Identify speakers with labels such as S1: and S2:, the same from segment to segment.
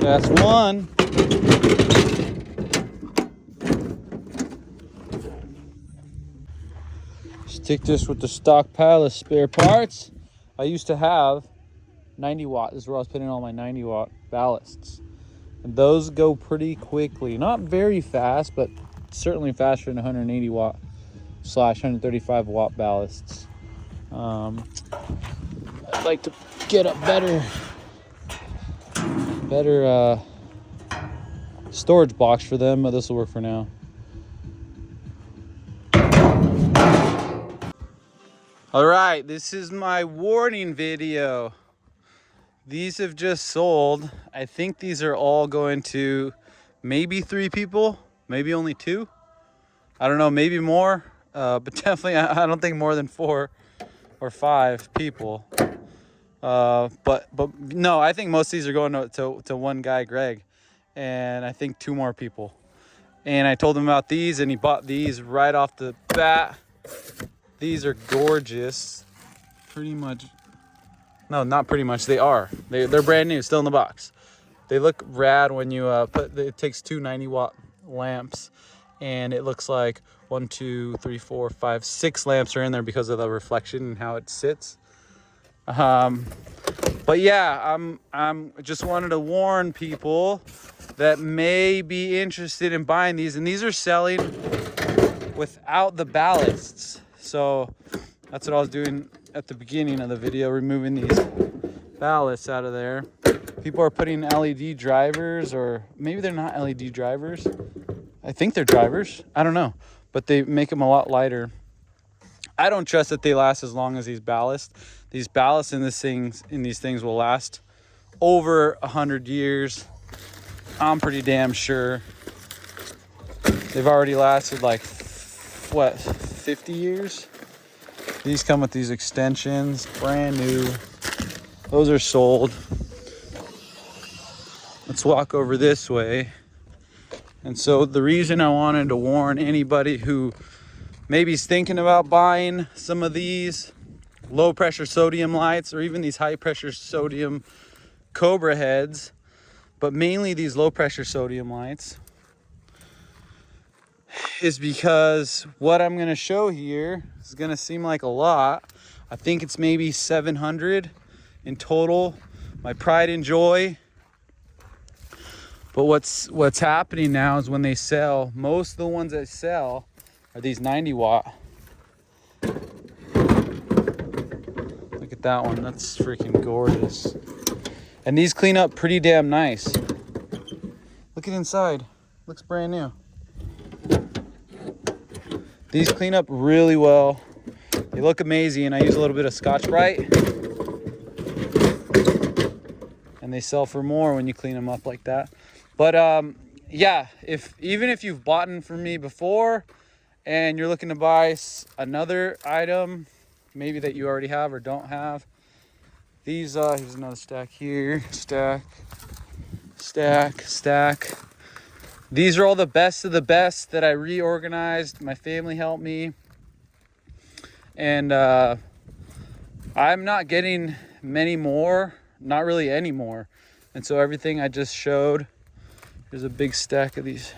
S1: That's one. Stick this with the stockpile of spare parts. I used to have 90 watt. This is where I was putting all my 90 watt ballasts. And those go pretty quickly. Not very fast, but certainly faster than 180 watt / 135 watt ballasts. I'd like to get a better storage box for them, but this will work for now. All right, this is my warning video. These have just sold. I think these are all going to maybe 3 people, maybe only 2. I don't know, maybe more, but definitely I don't think more than 4 or 5 people. But no, I think most of these are going to one guy, Greg, and I think 2 more people. And I told him about these, and he bought these right off the bat. These are gorgeous. Pretty much, no, not pretty much. They are. They're brand new, still in the box. They look rad when you it takes 2 90 watt lamps, and it looks like 1, 2, 3, 4, 5, 6 lamps are in there because of the reflection and how it sits. But yeah, I'm just wanted to warn people that may be interested in buying these, and these are selling without the ballasts. So that's what I was doing at the beginning of the video, removing these ballasts out of there. People are putting LED drivers, or maybe they're not LED drivers. I think they're drivers. I don't know, but they make them a lot lighter. I don't trust that they last as long as these ballasts. These ballasts in these things will last over 100 years. I'm pretty damn sure. They've already lasted like, what, 50 years? These come with these extensions, brand new. Those are sold. Let's walk over this way. And so the reason I wanted to warn anybody who maybe is thinking about buying some of these low pressure sodium lights, or even these high pressure sodium Cobra heads, but mainly these low pressure sodium lights, is because what I'm going to show here is going to seem like a lot. I think it's maybe 700 in total, my pride and joy. But what's happening now is when they sell, most of the ones that sell are these 90 watt. Look at that one, that's freaking gorgeous. And these clean up pretty damn nice. Look at inside, looks brand new. These clean up really well. They look amazing. I use a little bit of Scotch-Brite. And they sell for more when you clean them up like that. But yeah, even if you've bought them from me before and you're looking to buy another item, maybe that you already have or don't have, these, here's another stack here, stack. These are all the best of the best that I reorganized. My family helped me. And I'm not getting many more, not really any more. And so everything I just showed, here's a big stack of these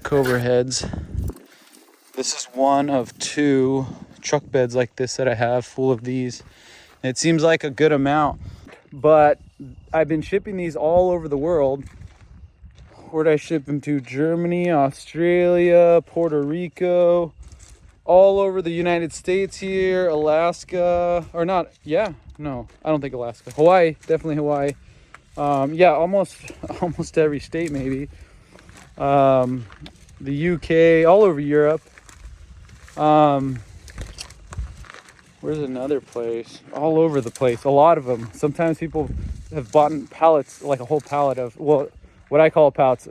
S1: Cobra heads. This is one of 2 truck beds like this that I have full of these. And it seems like a good amount, but I've been shipping these all over the world. Where'd I ship them to? Germany, Australia, Puerto Rico, all over the United States here, Alaska, or not, yeah, no, I don't think Alaska. Hawaii, definitely Hawaii. Yeah, almost every state maybe. The UK, all over Europe. Where's another place? All over the place, a lot of them. Sometimes people have bought pallets, like a whole pallet of, well, what I call pallets,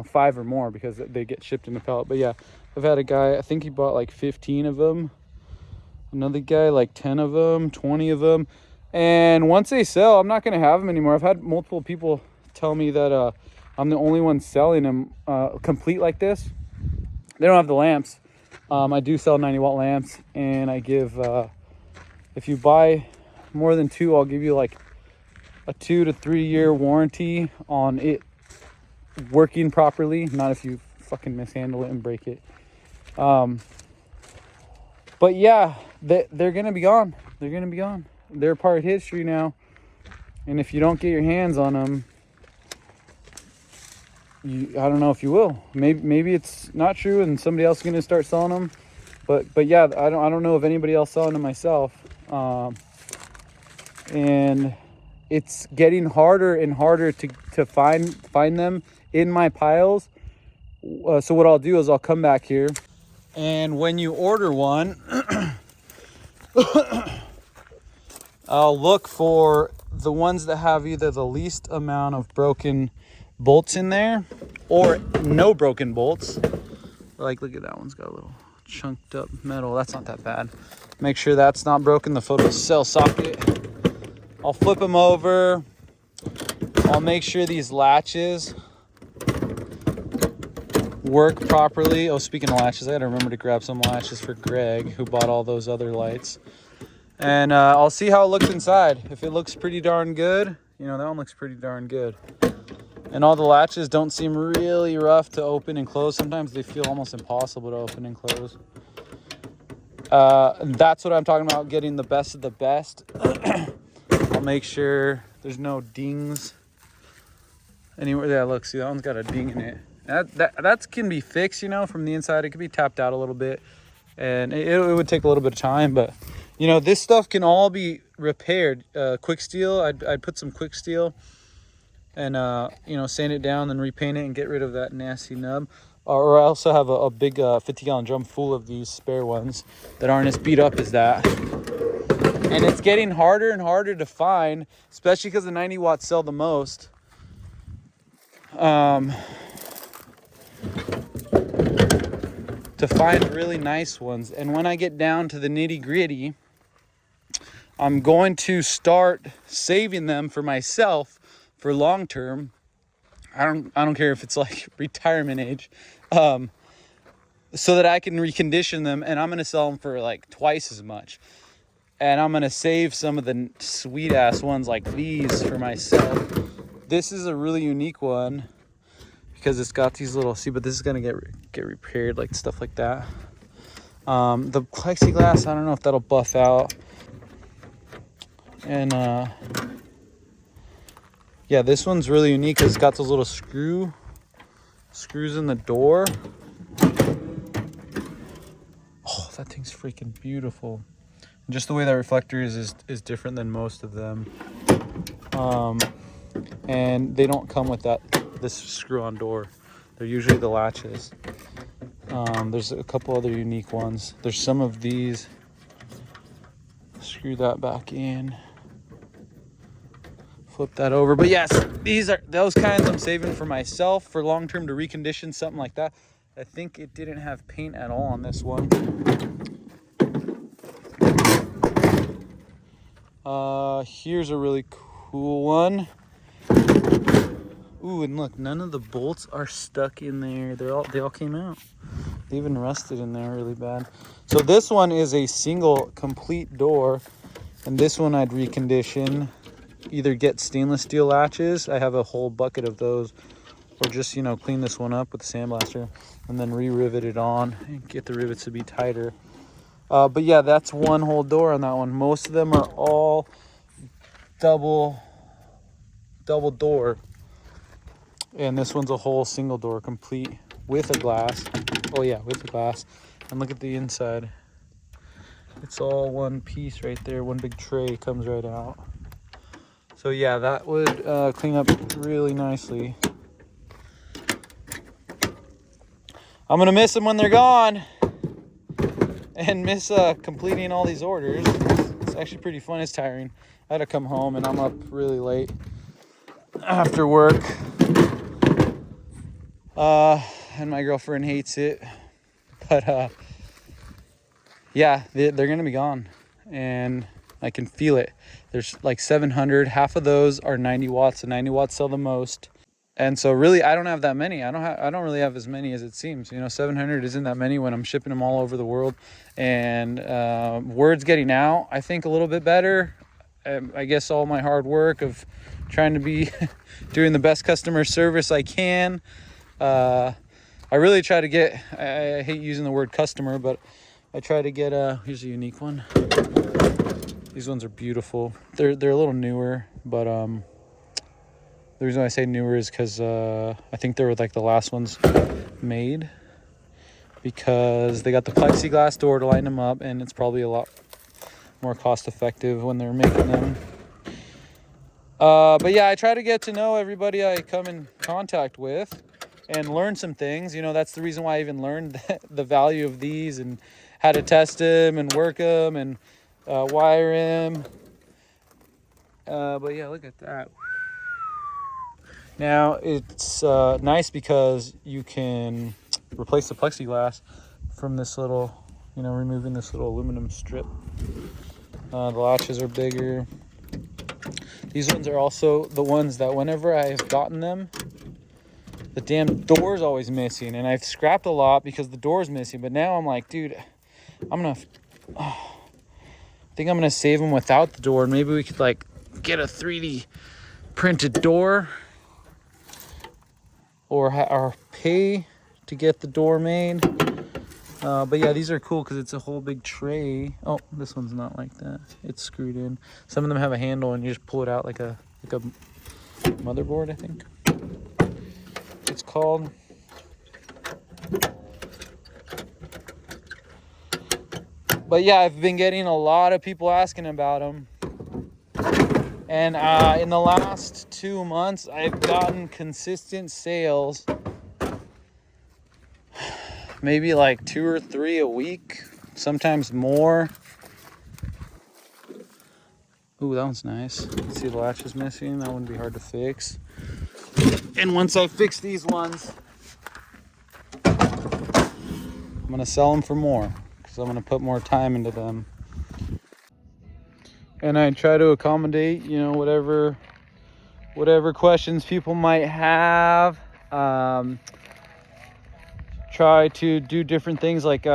S1: 5 or more, because they get shipped in a pallet. But yeah, I've had a guy, I think he bought like 15 of them. Another guy, like 10 of them, 20 of them. And once they sell, I'm not going to have them anymore. I've had multiple people tell me that I'm the only one selling them complete like this. They don't have the lamps. I do sell 90 watt lamps, and I give, if you buy more than 2, I'll give you like a 2 to 3 year warranty on it working properly, not if you fucking mishandle it and break it. But yeah, they're gonna be gone. They're gonna be gone. They're part of history now, and if you don't get your hands on them, I don't know if you will. Maybe it's not true and somebody else is gonna start selling them. But yeah, I don't know of anybody else selling them myself. And it's getting harder and harder to find them in my piles. So what I'll do is I'll come back here, and when you order one, I'll look for the ones that have either the least amount of broken bolts in there or no broken bolts. Like, look at that one's got a little chunked up metal. That's not that bad. Make sure that's not broken, the photocell socket. I'll flip them over. I'll make sure these latches work properly. Oh, speaking of latches, I gotta remember to grab some latches for Greg, who bought all those other lights. And I'll see how it looks inside. If it looks pretty darn good, you know, that one looks pretty darn good. And all the latches don't seem really rough to open and close. Sometimes they feel almost impossible to open and close. That's what I'm talking about, getting the best of the best. I'll make sure there's no dings anywhere. Yeah, look, see, that one's got a ding in it. That can be fixed, you know, from the inside. It could be tapped out a little bit, and it would take a little bit of time, but you know, this stuff can all be repaired. Quick steel, I'd put some quick steel and you know, sand it down, then repaint it and get rid of that nasty nub. Or I also have a big 50-gallon drum full of these spare ones that aren't as beat up as that. And it's getting harder and harder to find, especially because the 90 watts sell the most. To find really nice ones. And when I get down to the nitty gritty, I'm going to start saving them for myself for long term. I don't care if it's like retirement age, so that I can recondition them, and I'm gonna sell them for like twice as much. And I'm gonna save some of the sweet ass ones like these for myself. This is a really unique one because it's got these little, see, but this is gonna get repaired, like stuff like that. The plexiglass, I don't know if that'll buff out. And yeah, this one's really unique because it's got those little screws in the door. Oh, that thing's freaking beautiful. And just the way that reflector is different than most of them. And they don't come with this screw-on door. They're usually the latches. There's a couple other unique ones. There's some of these. Screw that back in. Flip that over. But yes, these are those kinds I'm saving for myself for long term to recondition, something like that. I think it didn't have paint at all on this one. Here's a really cool one. Ooh, and look, none of the bolts are stuck in there. They all came out. They even rusted in there really bad. So this one is a single complete door, and this one I'd recondition. Either get stainless steel latches, I have a whole bucket of those, or just, you know, clean this one up with a sandblaster and then re-rivet it on and get the rivets to be tighter. But yeah, that's one whole door on that one. Most of them are all double door, and this one's a whole single door complete with a glass. Oh yeah, with the glass. And look at the inside. It's all one piece right there. One big tray comes right out. So yeah, that would clean up really nicely. I'm gonna miss them when they're gone, and miss completing all these orders. It's actually pretty fun. It's tiring. I had to come home, and I'm up really late after work. And my girlfriend hates it, but yeah, they're gonna be gone, and I can feel it. There's like 700. Half of those are 90 watts. The 90 watts sell the most. And so really, I don't have that many. I don't really have as many as it seems. You know, 700 isn't that many when I'm shipping them all over the world. And word's getting out, I think, a little bit better. I guess all my hard work of trying to be doing the best customer service I can. I really try to get, I hate using the word customer, but I try to get here's a unique one. These ones are beautiful. They're a little newer, but the reason why I say newer is because I think they were like the last ones made, because they got the plexiglass door to lighten them up, and it's probably a lot more cost effective when they're making them. But yeah, I try to get to know everybody I come in contact with and learn some things. You know, that's the reason why I even learned the value of these and how to test them and work them and wire them. But yeah, look at that. Now it's nice because you can replace the plexiglass from this little, you know, removing this little aluminum strip. The latches are bigger. These ones are also the ones that whenever I've gotten them, the damn door's always missing, and I've scrapped a lot because the door's missing. But now I'm like, dude, I think I'm gonna save them without the door, and maybe we could like get a 3D printed door, or pay to get the door made. But yeah, these are cool because it's a whole big tray. Oh, this one's not like that. It's screwed in. Some of them have a handle and you just pull it out like a motherboard, I think it's called. But yeah, I've been getting a lot of people asking about them. And in the last 2 months, I've gotten consistent sales. Maybe like 2 or 3 a week, sometimes more. Ooh, that one's nice. See, the latch is missing. That wouldn't be hard to fix. And once I fix these ones, I'm gonna sell them for more because I'm gonna put more time into them. And I try to accommodate, you know, whatever questions people might have. Try to do different things like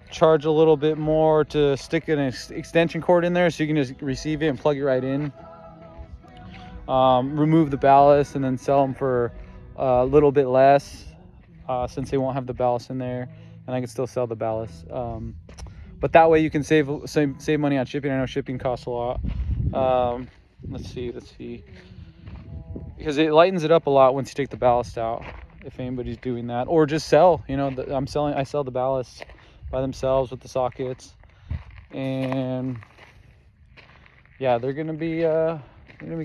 S1: charge a little bit more to stick an extension cord in there so you can just receive it and plug it right in. Remove the ballast and then sell them for a little bit less since they won't have the ballast in there, and I can still sell the ballast. But that way you can save money on shipping. I know shipping costs a lot. Let's see, because it lightens it up a lot once you take the ballast out, if anybody's doing that, or just sell, you know, I sell the ballast by themselves with the sockets, and yeah, they're gonna be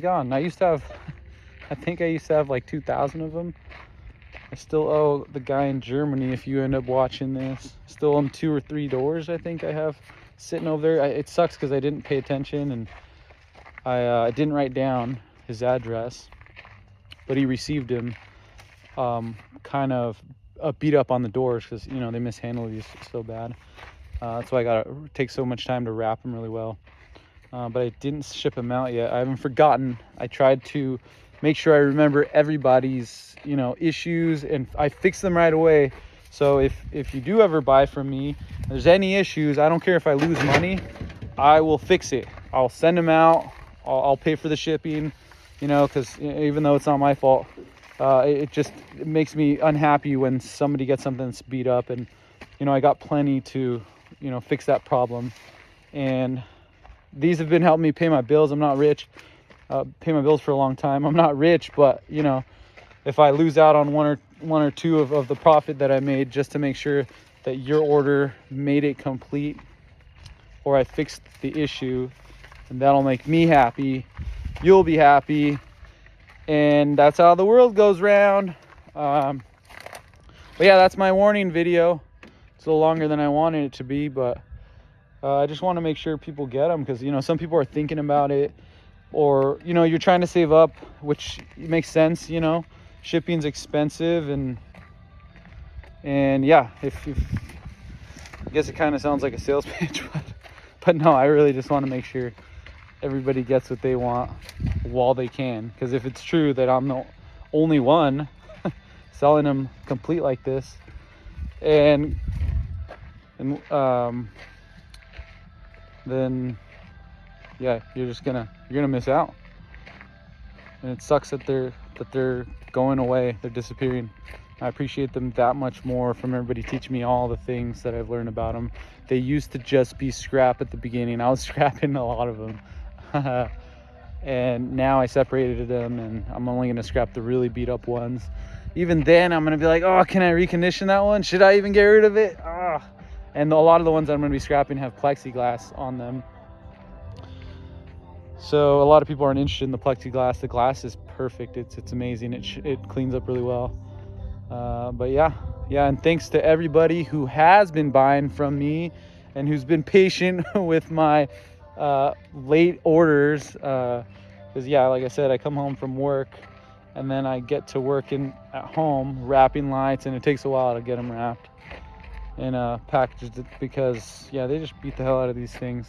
S1: gone. I used to have I think I used to have like 2,000 of them. I still owe the guy in Germany, if you end up watching this, still owe him 2 or 3 doors I think I have sitting over there. It sucks because I didn't pay attention, and I didn't write down his address, but he received him kind of beat up on the doors because, you know, they mishandle these so bad. That's why I gotta take so much time to wrap them really well. But I didn't ship them out yet. I haven't forgotten. I tried to make sure I remember everybody's, you know, issues, and I fix them right away. So if you do ever buy from me, if there's any issues, I don't care if I lose money, I will fix it. I'll send them out. I'll pay for the shipping, you know, because even though it's not my fault, it makes me unhappy when somebody gets something that's beat up. And, you know, I got plenty to, you know, fix that problem. And these have been helping me pay my bills. I'm not rich. Pay my bills for a long time. I'm not rich, but, you know, if I lose out on one or two of the profit that I made just to make sure that your order made it complete, or I fixed the issue, and that'll make me happy, you'll be happy, and that's how the world goes round. But yeah, that's my warning video. It's a little longer than I wanted it to be, but I just want to make sure people get them, because, you know, some people are thinking about it, or, you know, you're trying to save up, which makes sense, you know, shipping's expensive, and yeah, if I guess it kind of sounds like a sales pitch, but no, I really just want to make sure everybody gets what they want while they can, because if it's true that I'm the only one selling them complete like this, and then yeah, you're gonna miss out. And it sucks that they're going away, they're disappearing. I appreciate them that much more from everybody teaching me all the things that I've learned about them. They used to just be scrap at the beginning. I was scrapping a lot of them. And now I separated them, and I'm only going to scrap the really beat up ones. Even then, I'm going to be like, oh, can I recondition that one? Should I even get rid of it? And a lot of the ones I'm going to be scrapping have plexiglass on them. So a lot of people aren't interested in the plexiglass. The glass is perfect. It's amazing. It cleans up really well. But yeah, and thanks to everybody who has been buying from me and who's been patient with my late orders. Because yeah, like I said, I come home from work and then I get to work at home wrapping lights, and it takes a while to get them wrapped and packaged, because yeah, they just beat the hell out of these things.